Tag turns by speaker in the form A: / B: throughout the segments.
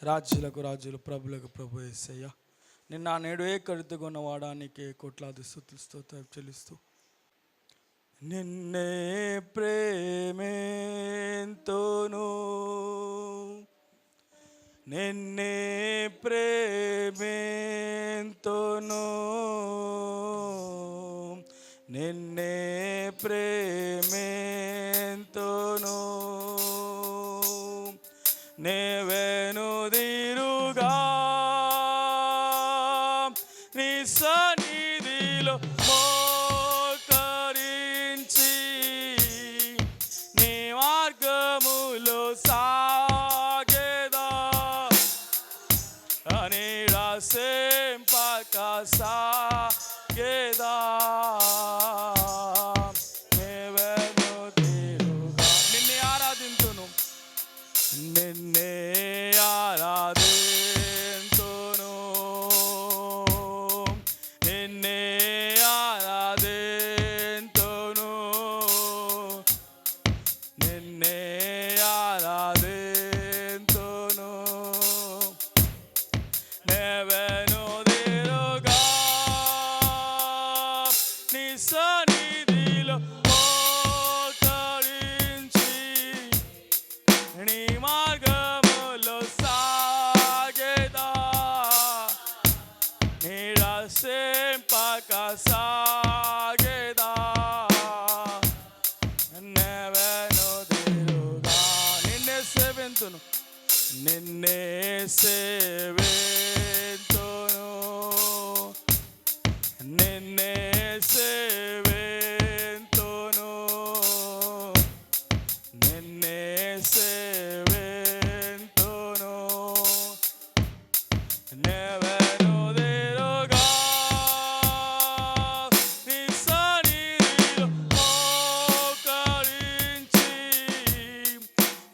A: రాజ్యులకు రాజులు, ప్రభులకు ప్రభు యేసయ్య. నిన్న నేడు ఏకరీతిగా ఉన్నవాడా, నీకే కోట్లాది స్తుతులు స్తోత్రం చెల్లిస్తూ, నిన్నే ప్రేమేంతోను, నిన్నే ప్రేమేంతోను, నిన్నే ప్రేమేంతోను, నేవెనుదిరుగా నీ సన్నిధిలో మోకరించి, నీ మార్గములో సాగేదా అని రాసేంపక సాగేదా. నేవెనుదిరుగా నిన్నే ఆరాధింతును, నిన్నే ఆరాధింతును, నిన్నే ఆరాధింతును, నిన్నే ఆరాధింతును, నేవెనుదిరుగా నీ సన్నిధిలో మోకరించి, నీ మార్గములో సాగేదా నీ రసింపక సాగేదా. నెవెనుదిరుగా నిన్నే సేవింతును, నిన్నే సేవింతును, నిన్నే సేవింతును, నిన్నే సేవింతును, నెవెనుదిరుగా నీ సన్నిధిలో మోకరించి,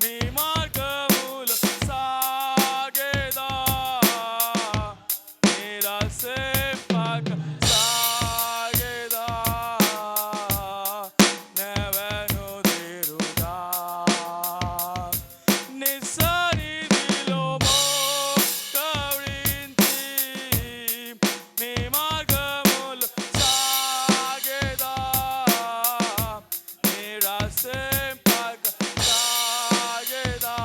A: నీ మార్గములో సాగేదా నీ రసింపక సాగేదా. నెవెనుదిరుగా నీ సన్నిధిలో మోకరించి, నీ మార్గములో సాగేదా నీ రసింపక సాగేదా.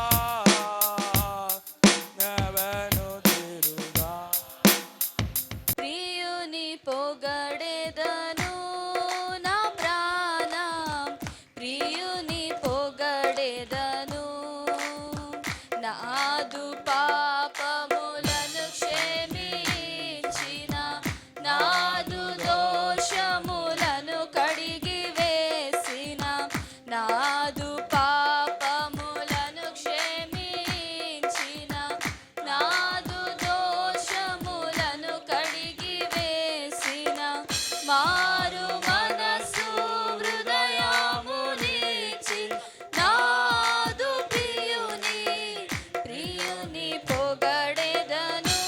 A: నెవెనుదిరుగా
B: ప్రియుని పొగడెదను నా ప్రాణం, ప్రియుని పొగడెదను. నాదు పాపములను క్షమించిన, నాదు దోషములను కడిగి వేసిన, నాదు పాపములను క్షమించిన, నాదు దోషములను కడిగి వేసిన, మారు మనసు హృదయమునిచ్చి, నాదు ప్రియుని పొగడెదను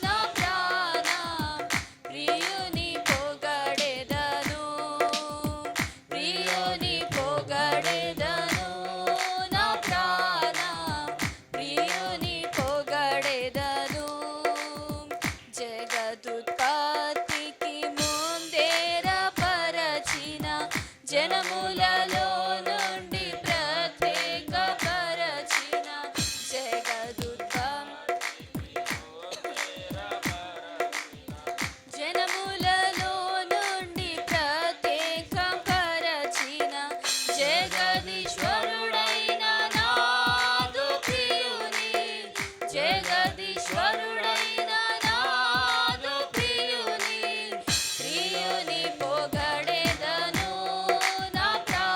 B: నా ప్రాణం, ప్రియుని పొగడెదను, ప్రియుని పొగడెదను నా ప్రాణం, ప్రియుని పొగడెదను. జగదుత్పత్తికి ముందేరపరచిన, జనములలో నుండి ప్రత్యేకపరచిన, జనములలో నుండి ప్రత్యేకపరచిన, జగదీశ్వరుడైన నాదు ప్రియుని, జగదీశ్వరుడైన నాదు ప్రియుని, ప్రియుని పొగడెదను నా ప్రాణం.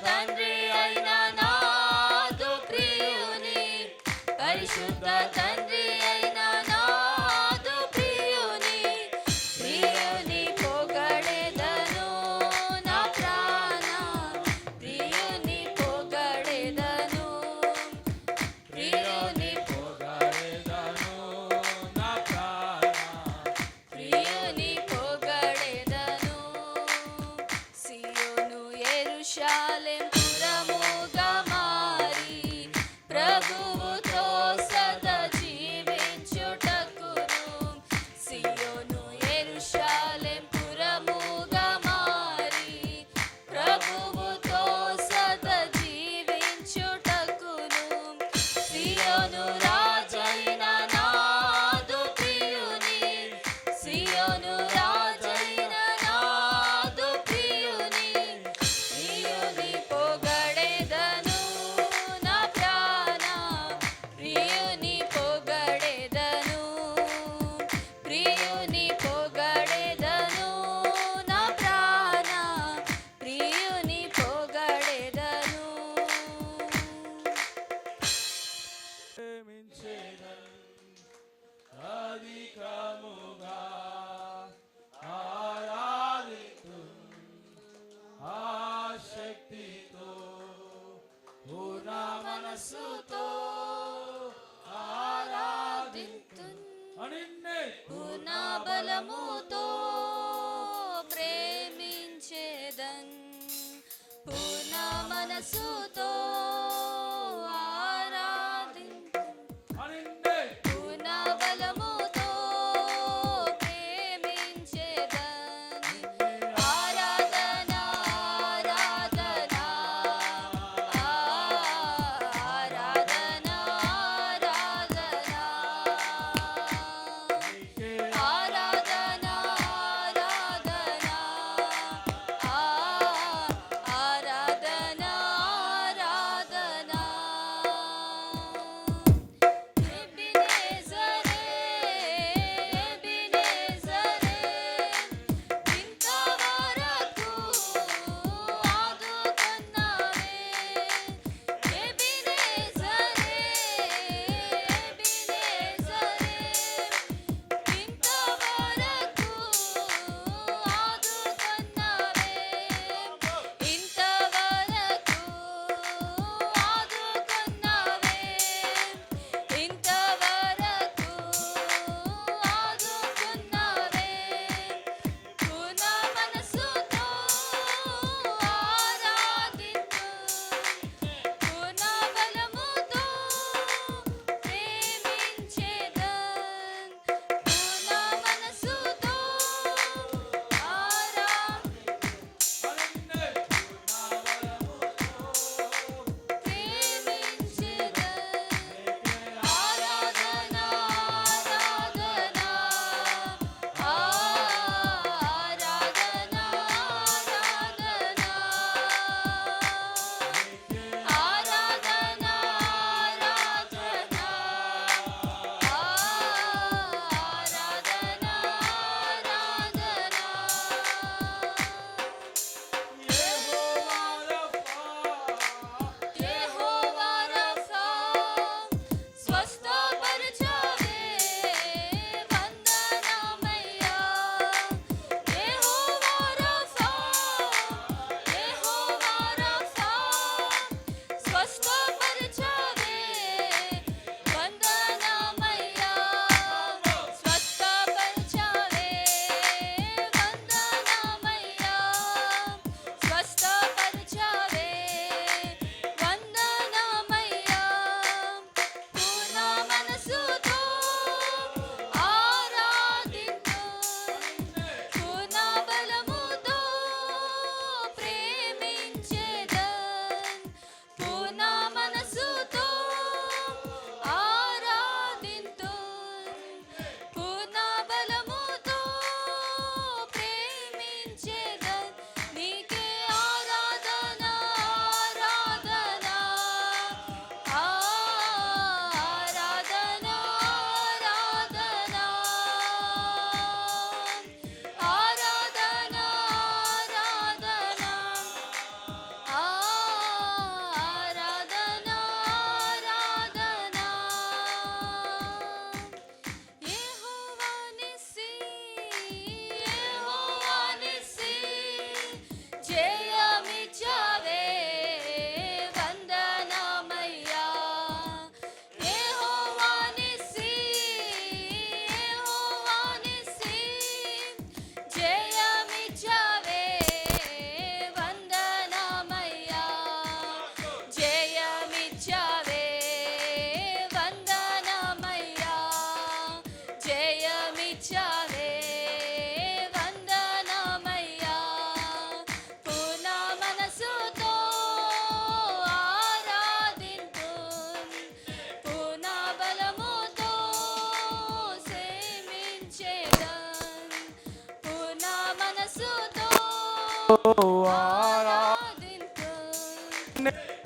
B: తండ్రి అయిన నాదు ప్రియుని పరిశుద్ధ తండ్రి అయిన నాదు ప్రియుని ప్రియుని పొగడెదను నా ప్రాణ ప్రియుని పొగడెదను ప్రియుని
A: పొగడెదను నా ప్రాణ
B: ప్రియుని పొగడెదను సియోను యెరూషలేం పురముగా మారి ప్రభువుతో సదా జీవించుటకును సియోను యెరూషలేం పురముగా మారి ప్రభువుతో సదా జీవించుటకును సియోను రాజైన నాదు ప్రియుని సియోను రాజైన నాదు ప్రియుని ప్రియుని పొగడెదను నా ప్రాణ ప్రియుని పొగడెదను ప్రియుని పొగడెదను నా ప్రాణ ప్రియుని పొగడెదను
A: ప్రేమించేదను అధికముగా ఆరాధితు ఆశక్తితో పూర్ణ మనస్సుతో
B: ఆరాధింతున్
A: అనిన్నే
B: పూర్ణ బలముతో ప్రేమించేదన్ పూర్ణ మనసుతో ఆరాధింతున్
A: అనిన్నే
B: పూర్ణ బలముతో ప్రేమించేదన్ ఆరాధన ఆరాధన ఆరాధన ఆరాధన ఆరాధన ఆరాధన ఆరాధన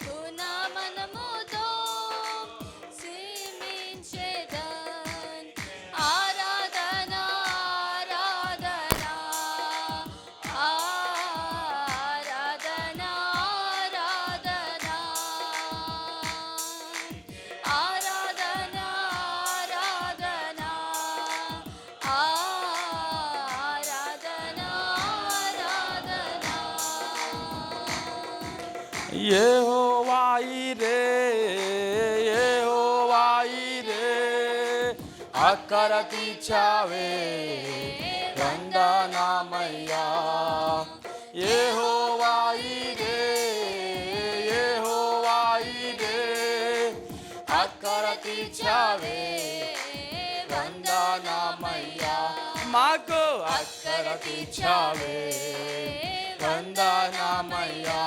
B: పూర్ణ మనముతో సేవించెదన్. ఆరాధన ఆరాధన ఆరాధన ఆరాధన ఆరాధన ఆరాధన ఆరాధన
A: యెహోవా ఈరే, యెహోవా ఈరే, అక్కర తీర్చావే వందనామయ్యా. యెహోవా ఈరే, యెహోవా ఈరే, అక్కర తీర్చావే వందనామయ్యా. మాకు అక్కర తీర్చావే వందనామయ్యా.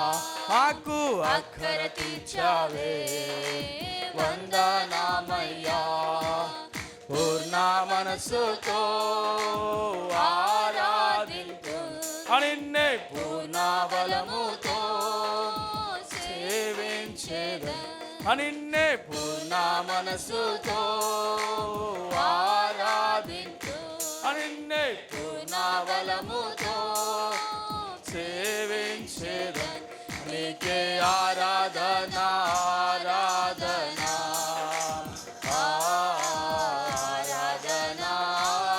A: మాకు అక్కర తీర్చావే వందనామయ్యా. పూర్ణ మనసుతో ఆరాధింతు నిన్నే పూర్ణ బలముతో సేవించేదన్. నిన్నే పూర్ణ మనసుతో ఆరాధింతు నిన్నే పూర్ణ బలముతో సేవించేదన్. నీకే ఆరాధన ఆరాధన ఆరాధన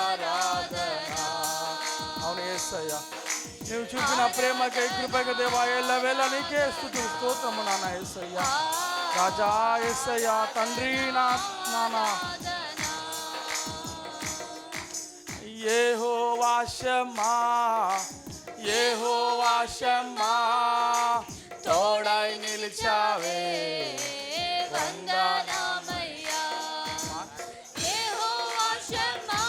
A: ఆరాధన. అవును యేసయ్యా, నువ్వు చూపిన ప్రేమకై కృపకి దేవా ఎల్లవేళ నీకే స్తుతి స్తోత్రము నాన్న యేసయ్యా. రాజా యేసయ్యా, తండ్రి నా నాన్న. యెహోవా షమ్మా, యెహోవా షమ్మా, తోడై నిలిచావే
B: వందనామయ్యా. యెహోవా షమ్మా,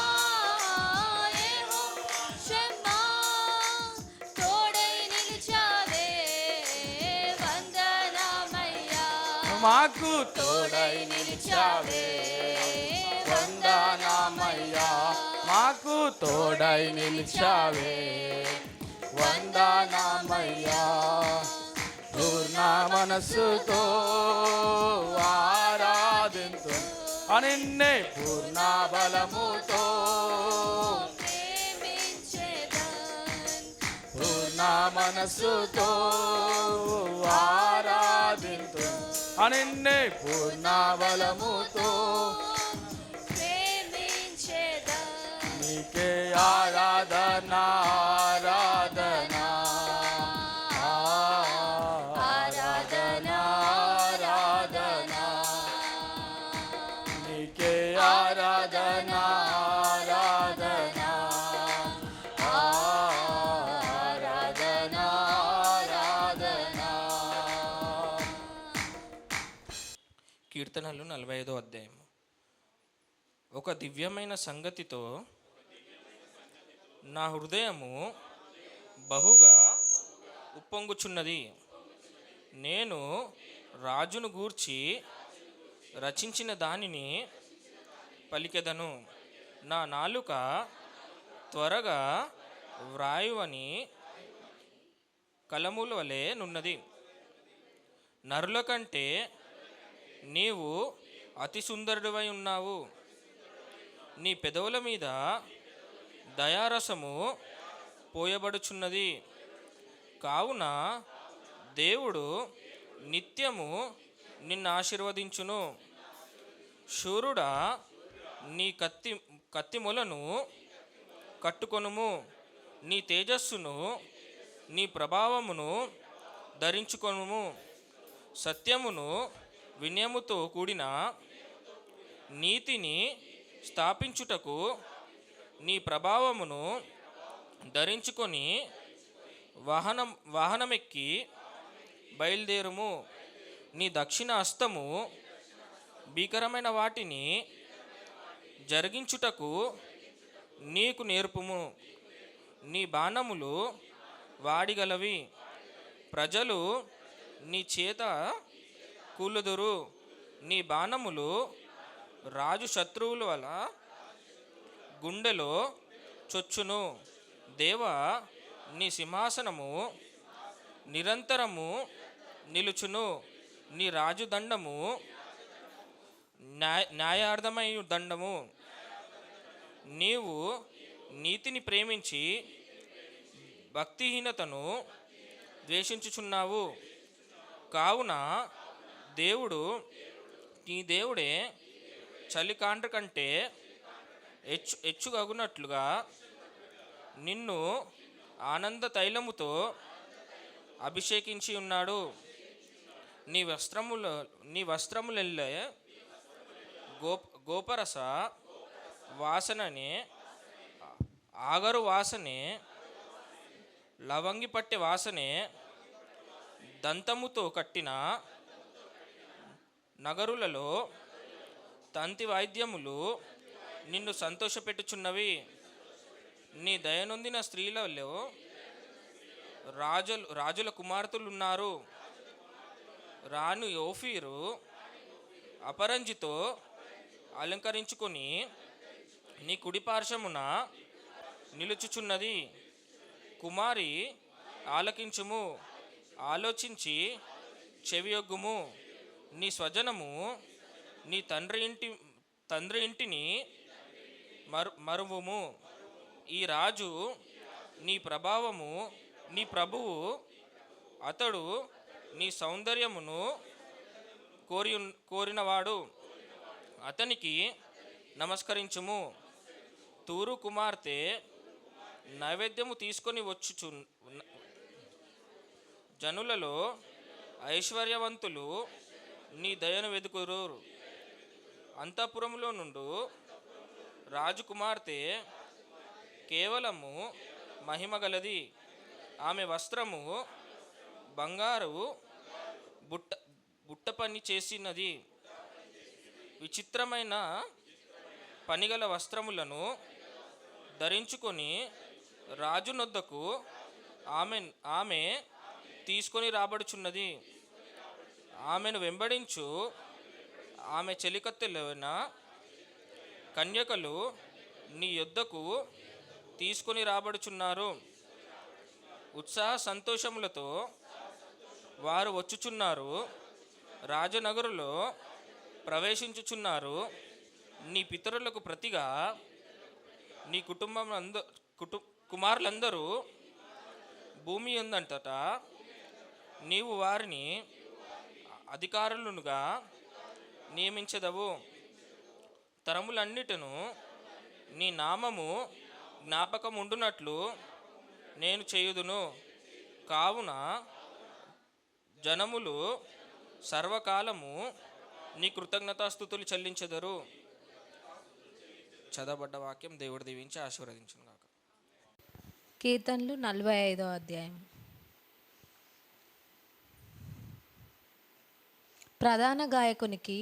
B: యెహోవా షమ్మా, తోడై నిలిచావే వందనామయ్యా.
A: మాకు తోడై నిలిచావే వందనామయ్యా. మాకు తోడై నిలిచావే వందనామయ్యా. పూర్ణ మనస్సుతో ఆరాధింతు నిన్నే పూర్ణ బలముతో
B: ప్రేమించెదన్.
A: పూర్ణ మనస్సుతో ఆరాధింతు నిన్నే పూర్ణ బలముతో
B: ప్రేమించెదన్.
A: నీకే ఆరాధన ఆరాధన
B: ఆరాధన
A: ఆరాధన. నీకే ఆరాధన ఆరాధన ఆరాధన ఆరాధన.
C: కీర్తనలు 45వ అధ్యాయం. ఒక దివ్యమైన సంగతితో నా హృదయము బహుగా ఉప్పొంగుచున్నది. నేను రాజును గూర్చి రచించిన దానిని పలికెదను. నా నాలుక త్వరగా వ్రాయువని కలముల వలె నున్నది. నరుల కంటే నీవు అతి సుందరుడివై ఉన్నావు. నీ పెదవుల మీద దయారసము పోయబడుచున్నది. కావున దేవుడు నిత్యము నిన్ను ఆశీర్వదించును. శూరుడా, నీ కత్తి మొలను కట్టుకొనుము. నీ తేజస్సును నీ ప్రభావమును ధరించుకొనుము. సత్యమును వినయముతో కూడిన నీతిని స్థాపించుటకు నీ ప్రభావమును ధరించుకొని వాహనమెక్కి బయలుదేరుము. నీ దక్షిణ హస్తము భీకరమైన వాటిని జరిగించుటకు నీకు నేర్పుము. నీ బాణములు వాడిగలవి. ప్రజలు నీ చేత కూలుదురు. నీ బాణములు రాజు శత్రువుల వల్ల గుండెలో చొచ్చును. దేవా, నీ సింహాసనము నిరంతరము నిలుచును. నీ రాజు దండము న్యాయార్థమై దండము. నీవు నీతిని ప్రేమించి భక్తిహీనతను ద్వేషించుచున్నావు. కావున దేవుడు నీ దేవుడే చలికాండ్ర కంటే హెచ్చుగగునట్లుగా నిన్ను ఆనంద తైలముతో అభిషేకించి ఉన్నాడు. నీ వస్త్రములెల్లే గోపరస వాసననే, ఆగరు వాసనే, లవంగి పట్టె వాసనే, దంతముతో కట్టిన నగరులలో తంతి వాయిద్యములు నిన్ను సంతోషపెట్టుచున్నవి. నీ దయనొందిన స్త్రీలలో రాజుల కుమార్తెలున్నారు. రాణి ఓఫీరు అపరంజితో అలంకరించుకొని నీ కుడి పార్శ్వమున నిలుచుచున్నది. కుమారి ఆలకించుము, ఆలోచించి చెవియొగ్గుము. నీ స్వజనము నీ తండ్రి ఇంటిని మరువుము. ఈ రాజు నీ ప్రభావము, నీ ప్రభువు అతడు నీ సౌందర్యమును కోరినవాడు. అతనికి నమస్కరించుము. తూరు కుమార్తె నైవేద్యము తీసుకొని వచ్చుచు జనులలో ఐశ్వర్యవంతులు నీ దయను వెదుకురు. అంతఃపురములో నుండు రాజకుమార్తె కేవలము మహిమ గలది. ఆమె వస్త్రము బంగారు బుట్ట పని చేసినది. విచిత్రమైన పనిగల వస్త్రములను ధరించుకొని రాజునొద్దకు ఆమె తీసుకొని రాబడుచున్నది. ఆమెను వెంబడించు ఆమె చెలికత్తెలైన కన్యకలు నీ యొద్దకు తీసుకొని రాబడుచున్నారు. ఉత్సాహ సంతోషములతో వారు వచ్చుచున్నారు. రాజనగరులో ప్రవేశించుచున్నారు. నీ పితరులకు ప్రతిగా నీ కుమారులందరూ భూమి ఉందంతట నీవు వారిని అధికారులుగా నియమించదవు. తరములన్నిటను నీ నామము జ్ఞాపకం ఉండునట్లు నేను చేయుదును. కావున జనములు సర్వకాలము నీ కృతజ్ఞతాస్తుతులు చెల్లించెదరు. చదవబడ్డ వాక్యం దేవుడు దీవించి ఆశీర్వదించును గాక.
D: కీర్తనలు 45వ అధ్యాయం. ప్రధాన గాయకునికి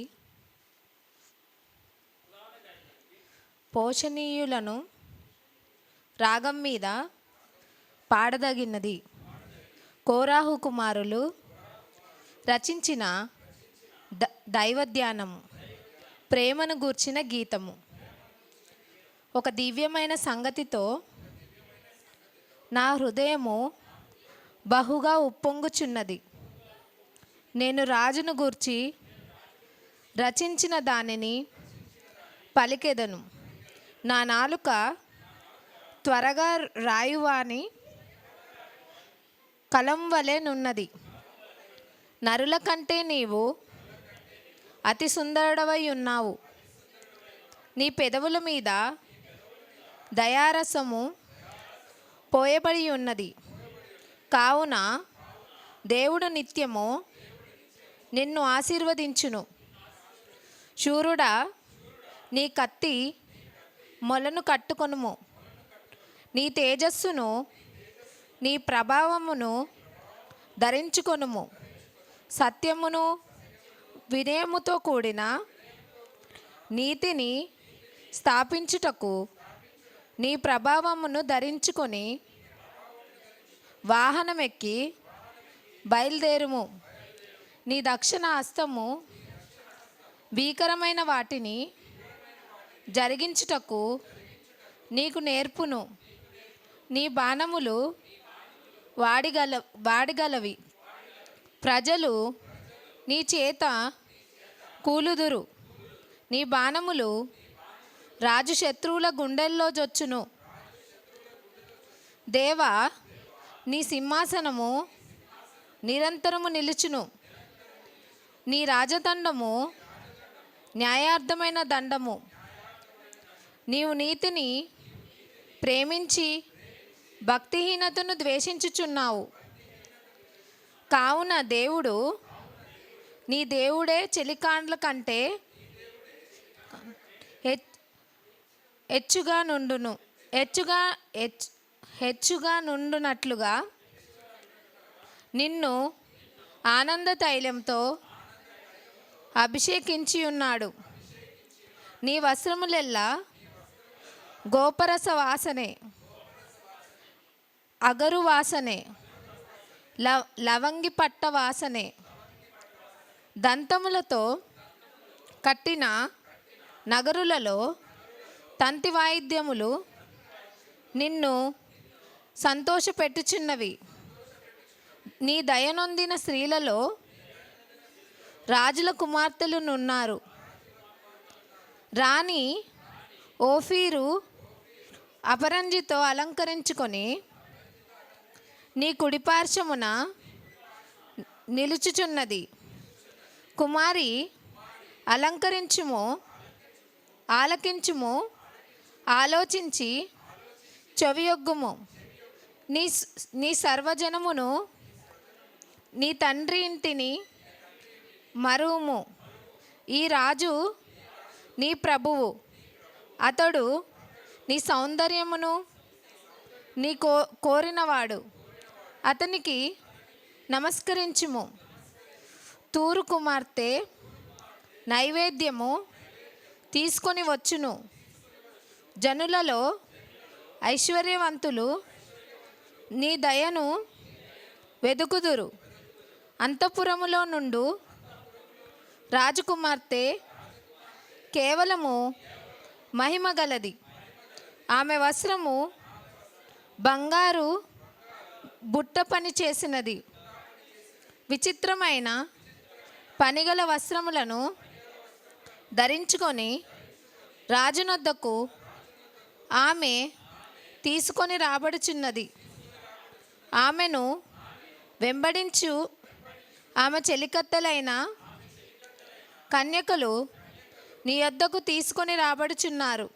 D: పోషణీయులను రాగం మీద పాడదగినది. కోరాహు కుమారులు రచించిన దైవధ్యానము, ప్రేమను గూర్చిన గీతము. ఒక దివ్యమైన సంగతితో నా హృదయము బహుగా ఉప్పొంగుచున్నది. నేను రాజును గూర్చి రచించిన దానిని పలికెదను. నా నాలుక త్వరగా రాయువాని కలం వలెనున్నది. నరుల కంటే నీవు అతి సుందరుడవై ఉన్నావు. నీ పెదవుల మీద దయారసము పోయబడి ఉన్నది. కావున దేవుడు నిత్యము నిన్ను ఆశీర్వదించును. శూరుడా, నీ కత్తి మొలను కట్టుకొనుము. నీ తేజస్సును, నీ ప్రభావమును ధరించుకొనుము. సత్యమును వినయముతో కూడిన నీతిని స్థాపించుటకు నీ ప్రభావమును ధరించుకొని వాహనమెక్కి బయలుదేరుము. నీ దక్షిణ హస్తము భీకరమైన వాటిని జరిగించుటకు నీకు నేర్పును. నీ బాణములు వాడిగలవి. ప్రజలు నీ చేత కూలుదురు, నీ బాణములు రాజు శత్రువుల గుండెల్లో జొచ్చును. దేవా, నీ సింహాసనము నిరంతరము నిలుచును, నీ రాజదండము న్యాయార్థమైన దండము. నీవు నీతిని ప్రేమించి భక్తిహీనతను ద్వేషించుచున్నావు. కావున దేవుడు నీ దేవుడే చెలికాండ్ల కంటే హెచ్చుగా నుండునట్లుగా నిన్ను ఆనంద తైలంతో అభిషేకించి ఉన్నాడు. నీ వస్త్రములెల్లా గోపరస వాసనే, అగరు వాసనే, లవంగి పట్ట వాసనే. దంతములతో కట్టిన నగరులలో తంతి వాయిద్యములు నిన్ను సంతోషపెట్టుచున్నవి. నీ దయనొందిన స్త్రీలలో రాజుల కుమార్తెలునున్నారు. రాణి ఓఫీరు అపరంజితో అలంకరించుకొని నీ కుడిపార్శ్వమున నిలుచుచున్నది. కుమారి, అలంకరించుము, ఆలకించుము, ఆలోచించి చెవియొగ్గుము. నీ సర్వజనమును నీ తండ్రి ఇంటిని మరువుము. ఈ రాజు నీ ప్రభువు, అతడు నీ సౌందర్యమును నీ కోరినవాడు. అతనికి నమస్కరించుము. తూరు కుమార్తె నైవేద్యము తీసుకొని వచ్చును. జనులలో ఐశ్వర్యవంతులు నీ దయను వెదుకుదురు. అంతఃపురములో నుండు రాజకుమార్తె కేవలము మహిమగలది. ఆమె వస్త్రము బంగారు బుట్ట పని చేసినది. విచిత్రమైన పనిగల వస్త్రములను ధరించుకొని రాజునొద్దకు ఆమె తీసుకొని రాబడుచున్నది. ఆమెను వెంబడించు ఆమె చెలికత్తెలైన కన్యకలు నీ యొద్దకు తీసుకొని రాబడుచున్నారు.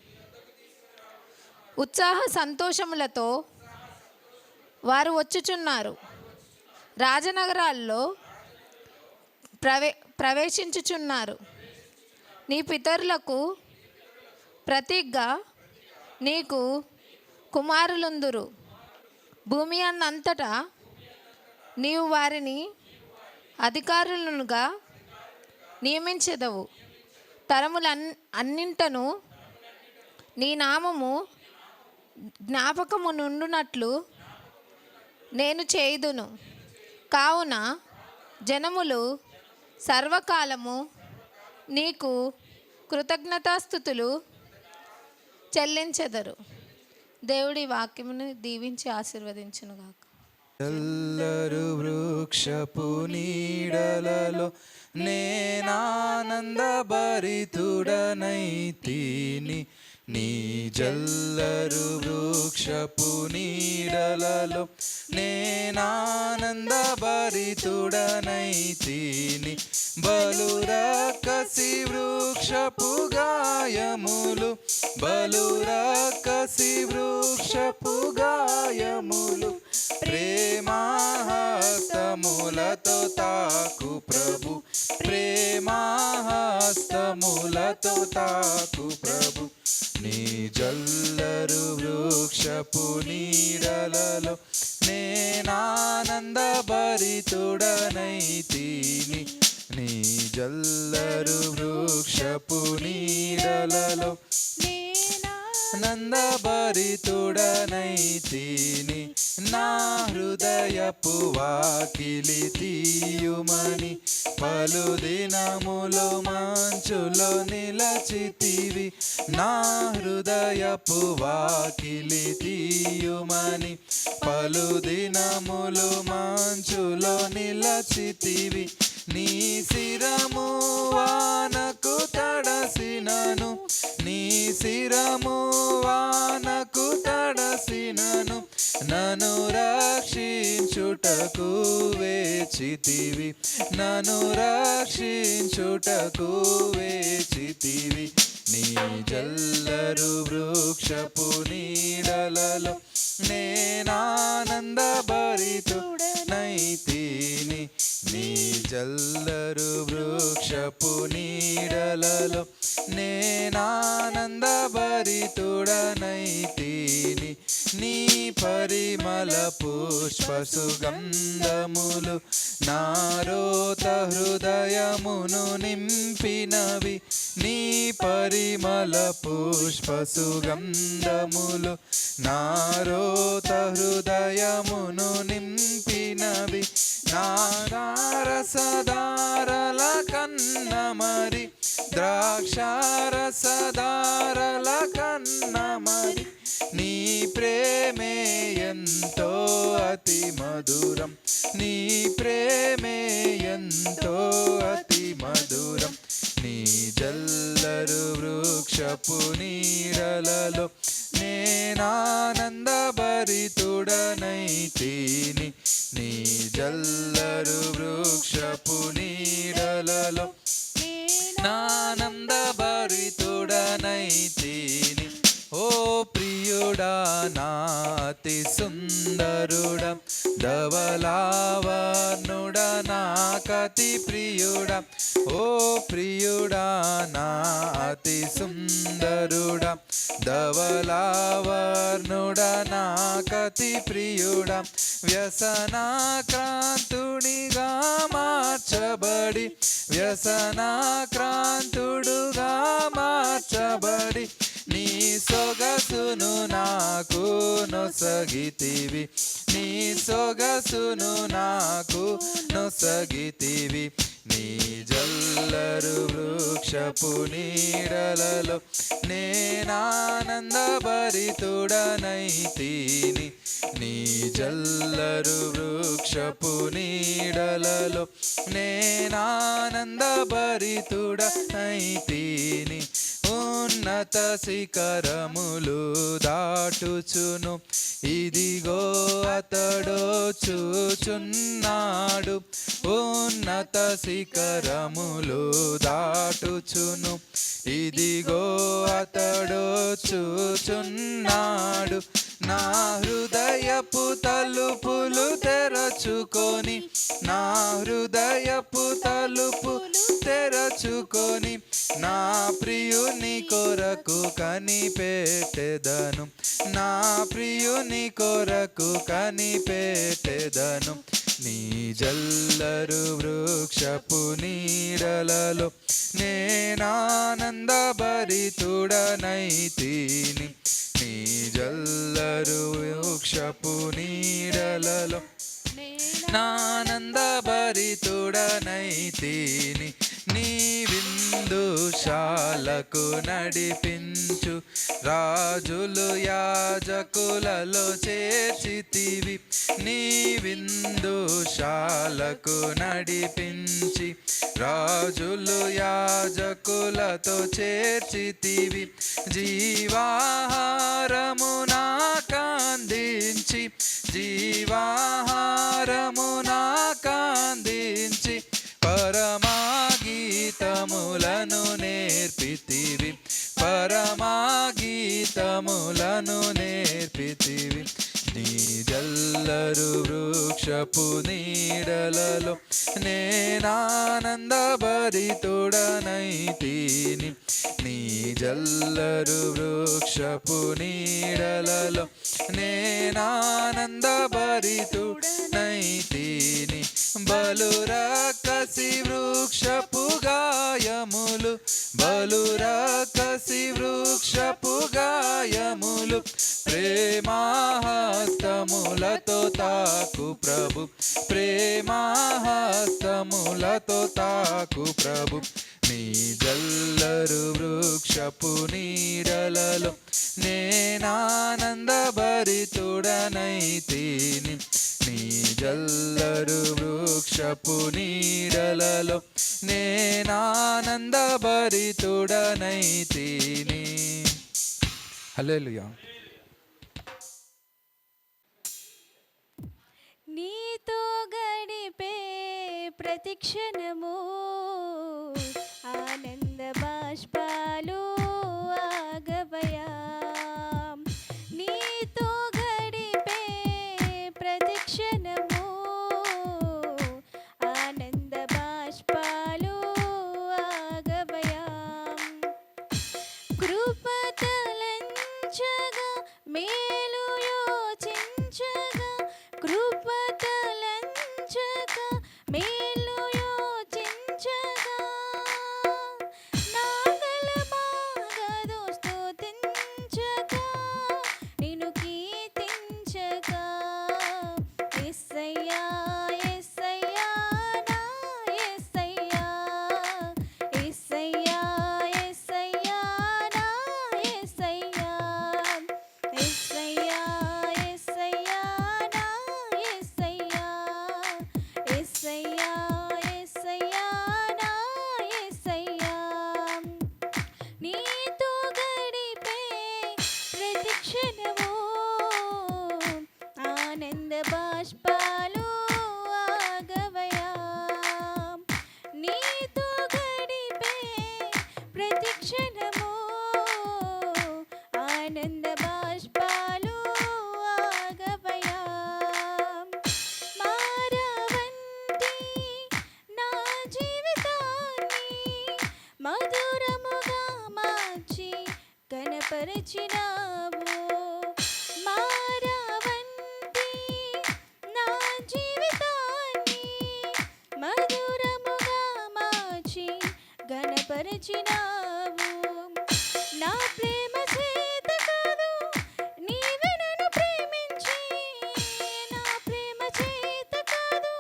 D: ఉత్సాహ సంతోషములతో వారు వచ్చుచున్నారు. రాజనగరాల్లో ప్రవేశించుచున్నారు. నీ పితరులకు ప్రతిగ్గా నీకు కుమారులుందురు. భూమి అన్నంతటా నీవు వారిని అధికారులుగా నియమించెదవు. అన్నింటను నీ నామము జ్ఞాపకము నుండునట్లు నేను చేయుదును. కావున జనములు సర్వకాలము నీకు కృతజ్ఞతాస్తుతులు చెల్లించెదరు. దేవుడి వాక్యమును దీవించి ఆశీర్వదించునుగాక.
E: ఎల్లరు వృక్షపు నీడలలో నేనానంద భరితుడనైతిని. నీ జల్లరు వృక్షపు నీడలలో నేనానంద భరితుడనైతిని. బలురకసి వృక్షపు గాయములు, బలురకసి వృక్షపు గాయములు ప్రేమాహస్తములతో తాకు ప్రభు, ప్రేమాహస్తములతో తాకు ప్రభు. నీ జల్లరు వృక్షపు నీడలలో నేనానంద భరితుడనైతిని. నీ జల్లరు వృక్షపు నీడలలో నందభరితుడనైతిని నా హృదయపు వాకిలి తీయుమని పలు దినములు మంచులో నిలచితివి నా హృదయపు వాకిలి తీయుమని పలు దినములు మంచులో నిలచితివి నీ శిరము వానకు తడసినను నీ శిరము వానకు తడసినను నన్ను రక్షించుటకు వేచితివి నన్ను రక్షించుటకు వేచితివి నీ జల్లరు వృక్షపు నీడలలో నేనానందభరితుడనైతిని నీ జల్లరు వృక్షపు నీడలలో నేనానందభరితుడనైతిని నీ పరిమళ పుష్ప సుగంధములు నారోత హృదయమును నింపినవి నీ పరిమళ పుష్ప సుగంధములు నారోత హృదయమును నింపినవి నారసదారల కన్నమరి ద్రాక్షారసదారల కన్నమరి నీ ప్రేమే ఎంతో అతి మధురం నీ ప్రేమే ఎంతో అతి మధురం నీ జల్లరు వృక్షపు నీడలలో నేనానందభరితుడనైతిని నీ జల్లరు వృక్షపు నీడలలో నానందభరితుడనైతిని ఓ ప్రియుడా నాతి సుందరుడా ధవలావర్ణుడా నాకతి ప్రియుడా ఓ ప్రియుడా నాతి సుందరుడా ధవలావర్ణుడా నాకతి ప్రియుడా వ్యసనాక్రాంతుడిగా మార్చబడి వ్యసనాక్రాంతుడుగా మార్చబడి నీ సొగసును నాకు నొసగితివి నీ సొగసును నాకు నొసగితివి నీ జల్లరు వృక్షపు నీడలలో నేనానందభరితుడనైతిని నీ జల్లరు వృక్షపు నీడలలో నేనానందభరితుడనైతిని ఉన్నత శిఖరములు దాటుచును ఇదిగో అతడొచ్చుచున్నాడు ఉన్నత శిఖరములు దాటుచును ఇదిగో అతడొచ్చుచున్నాడు నా హృదయపు తలుపులు తెరచుకొని నా హృదయపు తలుపులు తెరచుకొని నా ప్రియుని కొరకు కనిపెట్టెదను నా ప్రియుని కొరకు కనిపెట్టెదను నీ జల్లరు వృక్షపు నీడలలో నేనానందభరితుడనైతిని నీ జల్లరు వృక్షపు నీడలలో నానందభరితుడనైతిని నీ విందుశాలకు నడిపించు రాజులు యాజకులలో చేర్చితివి నీ విందుశాలకు నడిపించి రాజులు యాజకులతో చేర్చితివి జీవాహారము నాకందించి జీవాహారము నాకందించి పరమాగీతములను నేర్పితివి పరమాగీతములను నేర్పితివి నీ జల్లరు వృక్షపు నీడలలో నేనానందభరితుడనైతిని నీ జల్లరు వృక్షపు నీడలలో నేనానందభరితుడనైతిని బలురక్కసి వృక్షపు గాయము గాయములు బలురాకసి వృక్షపు గాయములు ప్రేమాహస్తములతో తాకు ప్రభు ప్రేమాహస్తములతో తాకు ప్రభు నీ జల్లరు వృక్షపు నీడలలో నేనానందభరితుడనైతిని నీ జల్లరు వృక్షపు నీడలలో నేనానందభరితుడనైతిని. హల్లెలూయా.
B: నీతో గడిపే ప్రతిక్షణము ఆనంద బాష్పాలు ఆగవయా. నీతో గడిపే ప్రతిక్షణము ఆనంద బాష్పాలు ఆగవయా. కృపతలంచగా మేలు యోచించగా కృపతలంచగా మేలు యోచించగా నాగలమాగదు స్తుతించగా నిన్ను కీర్తించగా యేసయ్యా యేసయ్యా నా యేసయ్యా యేసయ్యా యేసయ్యా నా యేసయ్యా యేసయ్యా యేసయ్యా నా యేసయ్యా యేసయ్యా యేసయ్యా నా యేసయ్యా. నీతో గడిపే ప్రతిక్షణము ఆనంద బాష్పాలు ఆగవయా. నీతో గడిపే ప్రతిక్షణము ఆనంద బాష్పాలు ఆగవయా. మారవంటి నా జీవితాన్ని మధురముగా మార్చి కనపరచినావు. మారవంటి నా జీవితాన్ని మధురముగా మార్చి గణపరచినావు. నా ప్రేమ చేత కాదు నీవే నన్ను ప్రేమించి నా ప్రేమ చేత కాదు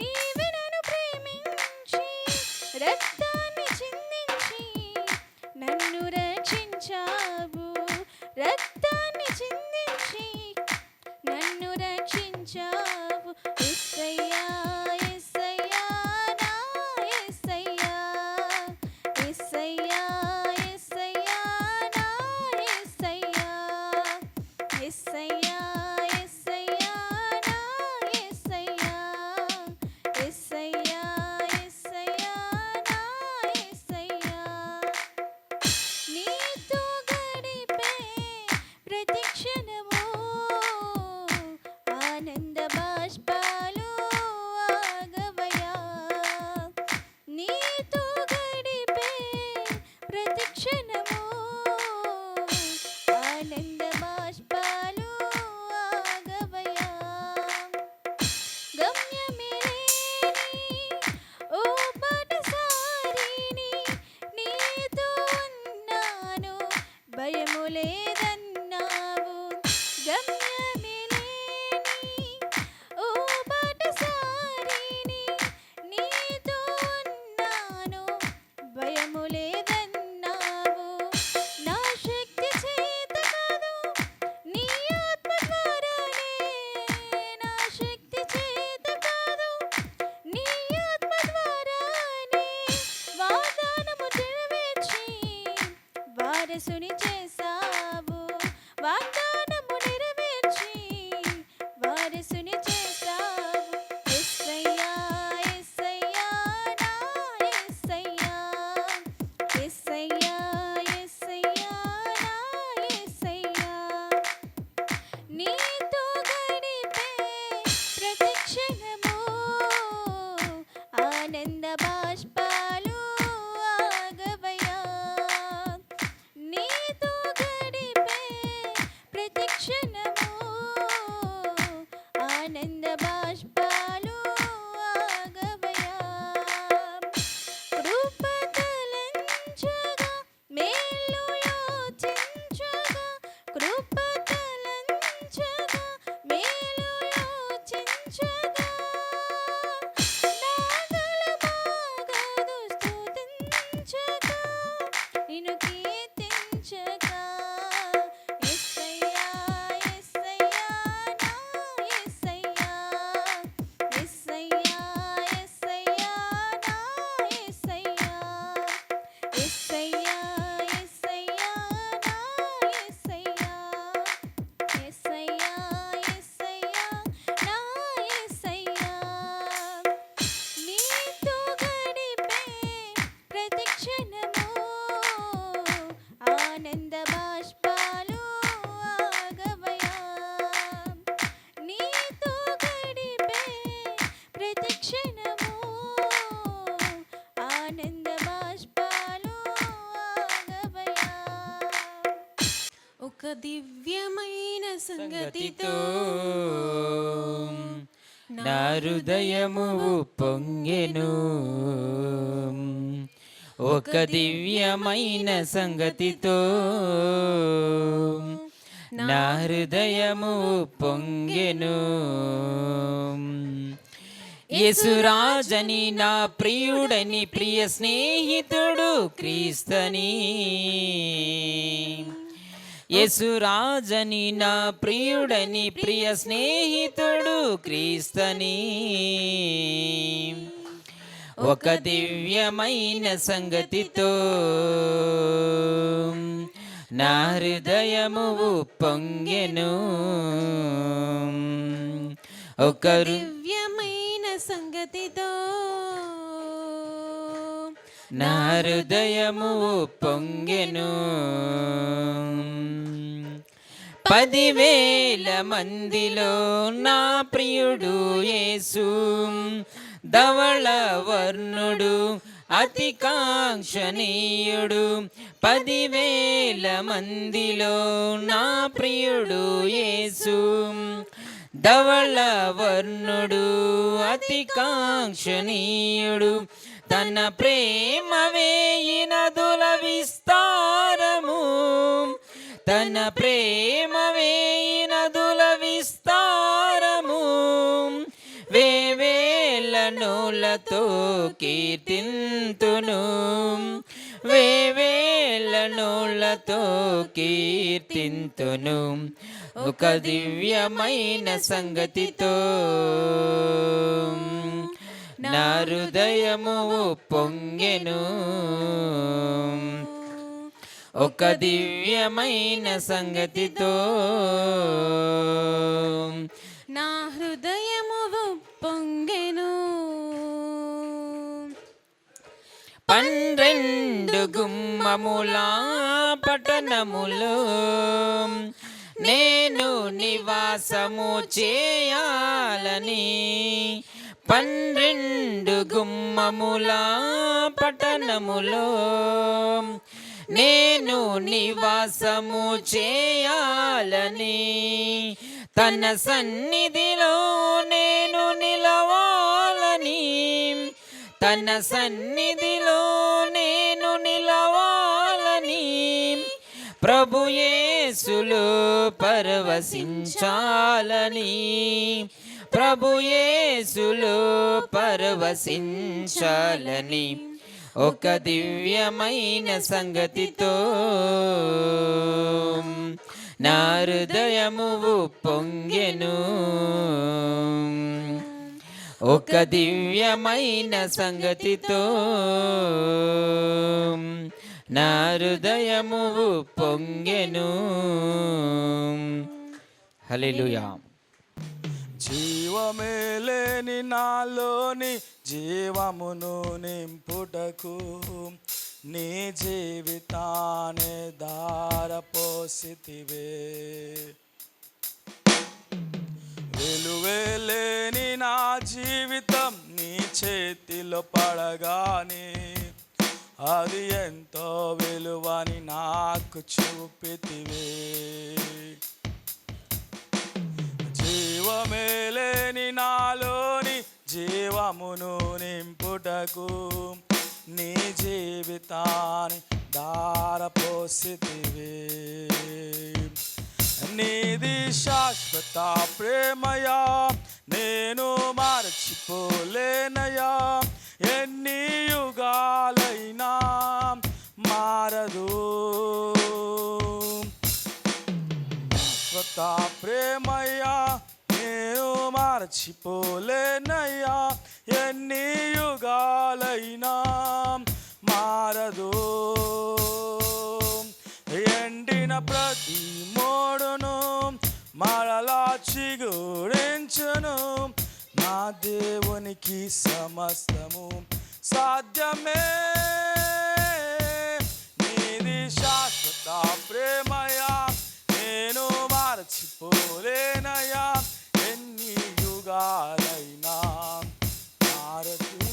B: నీవే నన్ను ప్రేమించి రక్తాన్ని చిందించి నన్ను రక్షించావు. రక్తాన్ని చిందించి నన్ను రక్షించావు. యేసయ్యా యేసయ్యా నా యేసయ్యా యేసయ్యా యేసయ్యా నా యేసయ్యా యేసయ్యా యేసయ్యా నా యేసయ్యా యేసయ్యా యేసయ్యా నా యేసయ్యా. నీతో గడిపే ప్రతిక్షణము ఆనంద బాష్పాలు ఆగవయా. నీతో గడిపే ప్రతిక్షణము ఆనంద బాష్పాలు ఆగవయా. గమ్యమిలేని ఓ బాటసారిని నీతో ఉన్నాను భయము లేదన్నావు. గమ్యమిలేని ఓ బాటసారిని నీతో ఉన్నాను భయము లేదన్నావు. నా శక్తి చేత కాదు నీ ఆత్మ ద్వారానే నా శక్తి చేత కాదు నీ ఆత్మ ద్వారానే వాగ్దానము నెరవేర్చి వారసుని చేసావు. వాగ్దానము నెరవేర్చి వారసుని చేసావు. యేసయ్యా యేసయ్యా నా యేసయ్యా యేసయ్యా యేసయ్యా నా యేసయ్యా. నీతో గడిపే ప్రతిక్షణము ఆనంద బాష్పాలు ఆగవయా. నీతో దివ్యమైన సంగతితో
F: నా హృదయము పొంగెను. ఒక దివ్యమైన సంగతితో నా హృదయము పొంగెను. యేసురాజని నా ప్రియుడని ప్రియ స్నేహితుడు క్రీస్తని. యేసురాజని నా ప్రియుడని ప్రియ స్నేహితుడు క్రీస్తని. ఒక దివ్యమైన సంగతితో నా హృదయము పొంగెను. ఒక
B: దివ్యమైన సంగతితో
F: నా హృదయము పొంగెను. 10,000 మందిలో నా ప్రియుడు యేసు, ధవళ వర్ణుడు అతి కాంక్షణీయుడు. 10,000 మందిలో నా ప్రియుడు యేసు, ధవళ వర్ణుడు అతి కాంక్షణీయుడు. తన ప్రేమ 1000 నదుల విస్తారము, తన ప్రేమ 1000 నదుల విస్తారము. వేవేల నోలతో కీర్తింతును, వేవేల నోలతో కీర్తింతును. ఒక దివ్యమైన సంగతితో నా హృదయము పొంగెను. ఒక దివ్యమైన సంగతితో
B: నా హృదయము పొంగెను.
F: 12 గుమ్మముల పట్టణములో నేను నివాసము చేయాలని. 12 గుమ్మముల పట్టణములో నేను నివాసము చేయాలని. తన సన్నిధిలో నేను నిలవాలని, తన సన్నిధిలో నేను నిలవాలని. ప్రభు యేసులో పరవశించాలని, ప్రభు యేసులో పరవశించాలని. ఒక దివ్యమైన సంగతితో నా హృదయము పొంగెను. ఒక దివ్యమైన సంగతితో నా హృదయము పొంగెను. హల్లెలూయా.
A: జీవమే లేని నాలోని జీవమును నింపుటకు నీ జీవితాన్ని ధారపోసితివే. విలువే లేని నా జీవితం నీ చేతిలో పడగానే అది ఎంతో విలువని నాకు చూపితివే. జీవమే లేని నాలోని జీవమును నింపుటకు నీ జీవితాన్ని ధారపోసితివే. నీది శాశ్వత ప్రేమయా, నేను మరచిపోలేనయా. ఎన్ని యుగాలైనా మారదు శాశ్వత ప్రేమయ్యా, నేను మరచిపోలేనయ్యా. ఎన్ని యుగాలైనా మారదు. ఎండిన ప్రతి మోడును మరలా చిగురించును. నా దేవునికి సమస్తము సాధ్యమే. నీది శాశ్వత ప్రేమయా, నేను మరచిపోలేనయా. ఎన్ని యుగాలైనా మారదు.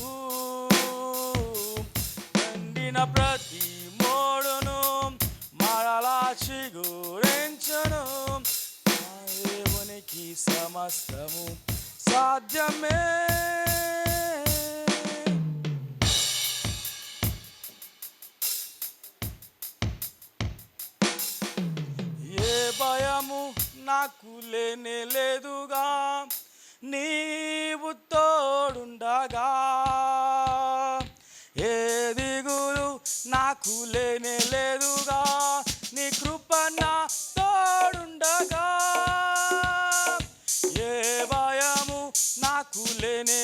A: ఎండిన ప్రతి మోడును మరలా చిగురించు. నాకు లేనే లేదుగా, నీవు తోడుండగా. ఏ దిగులు నాకు లేనే లేదుగా, నీ కృప నా తోడుండగా. ఏ భయము నాకు లేనే